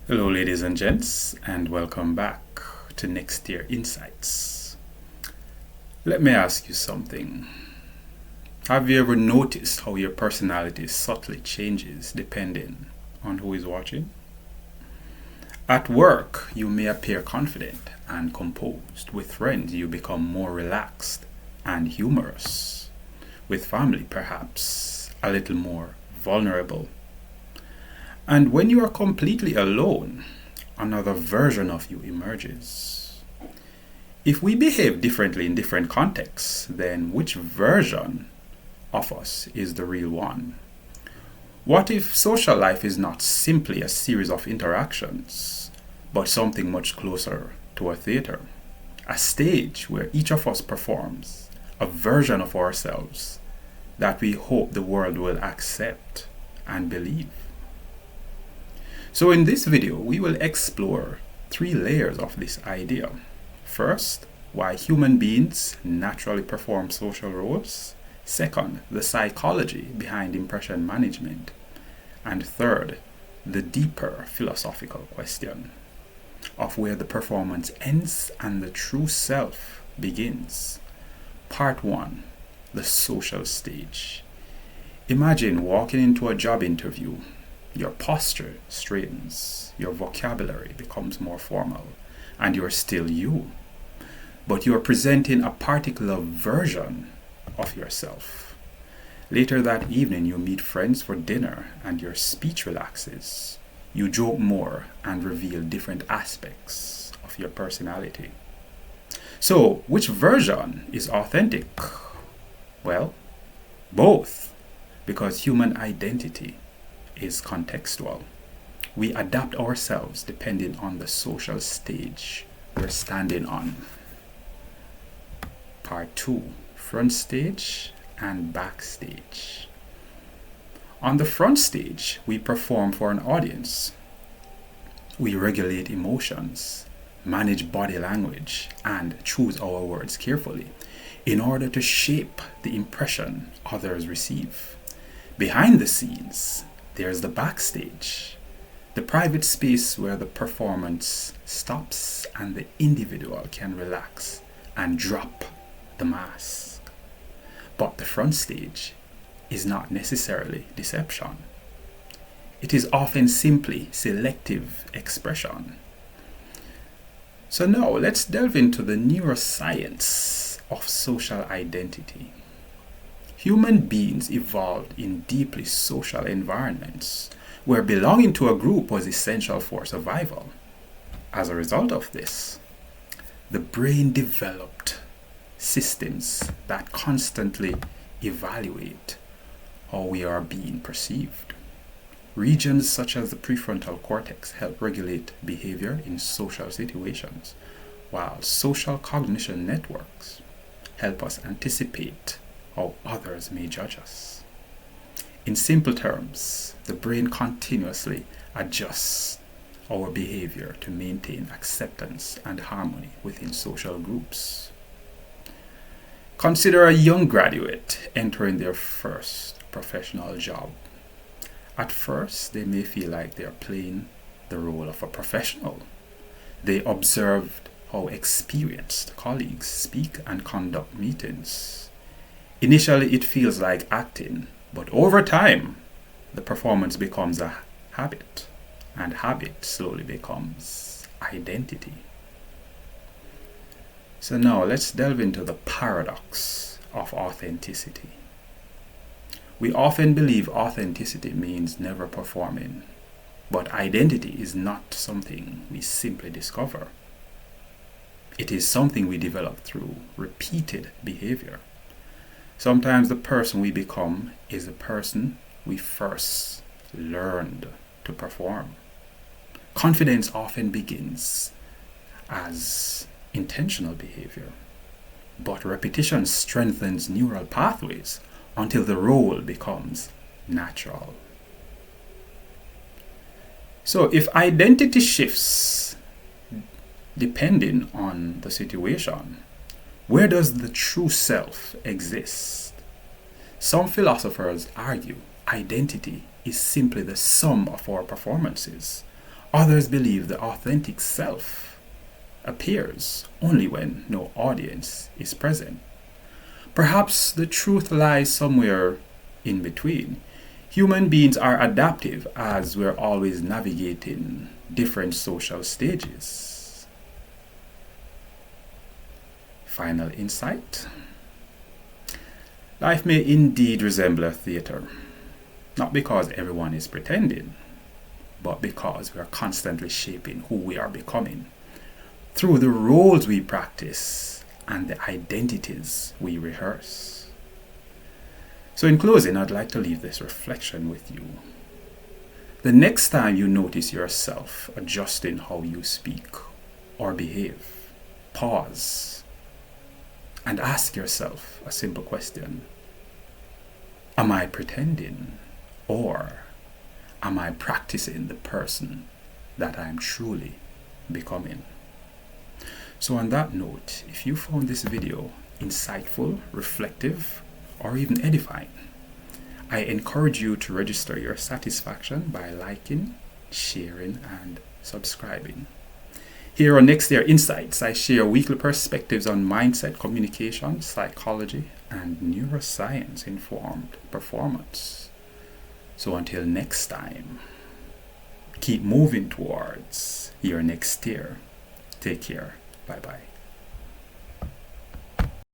Hello, ladies and gents, and welcome back to Next Year Insights. Let me ask you something. Have you ever noticed how your personality subtly changes depending on who is watching? At work, you may appear confident and composed. With friends, you become more relaxed and humorous. With family, perhaps a little more vulnerable. And when you are completely alone, another version of you emerges. If we behave differently in different contexts, then which version of us is the real one? What if social life is not simply a series of interactions, but something much closer to a theater? A stage where each of us performs a version of ourselves that we hope the world will accept and believe. So in this video, we will explore 3 layers of this idea. First, why human beings naturally perform social roles. Second, the psychology behind impression management. And third, the deeper philosophical question of where the performance ends and the true self begins. Part 1, the social stage. Imagine walking into a job interview. Your posture straightens, your vocabulary becomes more formal, and you're still you. But you're presenting a particular version of yourself. Later that evening, you meet friends for dinner and your speech relaxes. You joke more and reveal different aspects of your personality. So, which version is authentic? Well, both, because human identity is contextual. We adapt ourselves depending on the social stage we're standing on. Part 2, front stage and backstage. On the front stage, we perform for an audience. We regulate emotions, manage body language, and choose our words carefully in order to shape the impression others receive. Behind the scenes, there's the backstage, the private space where the performance stops and the individual can relax and drop the mask. But the front stage is not necessarily deception. It is often simply selective expression. So now let's delve into the neuroscience of social identity. Human beings evolved in deeply social environments where belonging to a group was essential for survival. As a result of this, the brain developed systems that constantly evaluate how we are being perceived. Regions such as the prefrontal cortex help regulate behavior in social situations, while social cognition networks help us anticipate how others may judge us. In simple terms, the brain continuously adjusts our behavior to maintain acceptance and harmony within social groups. Consider a young graduate entering their first professional job. At first, they may feel like they are playing the role of a professional. They observed how experienced colleagues speak and conduct meetings. Initially, it feels like acting, but over time, the performance becomes a habit, and habit slowly becomes identity. So now let's delve into the paradox of authenticity. We often believe authenticity means never performing, but identity is not something we simply discover. It is something we develop through repeated behavior. Sometimes the person we become is the person we first learned to perform. Confidence often begins as intentional behavior, but repetition strengthens neural pathways until the role becomes natural. So if identity shifts depending on the situation, where does the true self exist? Some philosophers argue identity is simply the sum of our performances. Others believe the authentic self appears only when no audience is present. Perhaps the truth lies somewhere in between. Human beings are adaptive as we're always navigating different social stages. Final insight. Life may indeed resemble a theater, not because everyone is pretending, but because we are constantly shaping who we are becoming through the roles we practice and the identities we rehearse. So in closing, I'd like to leave this reflection with you. The next time you notice yourself adjusting how you speak or behave, pause and ask yourself a simple question. Am I pretending, or am I practicing the person that I'm truly becoming? So on that note, if you found this video insightful, reflective, or even edifying, I encourage you to register your satisfaction by liking, sharing, and subscribing. Here on Next Year Insights, I share weekly perspectives on mindset, communication, psychology, and neuroscience informed performance. So until next time, keep moving towards your next year. Take care. Bye-bye.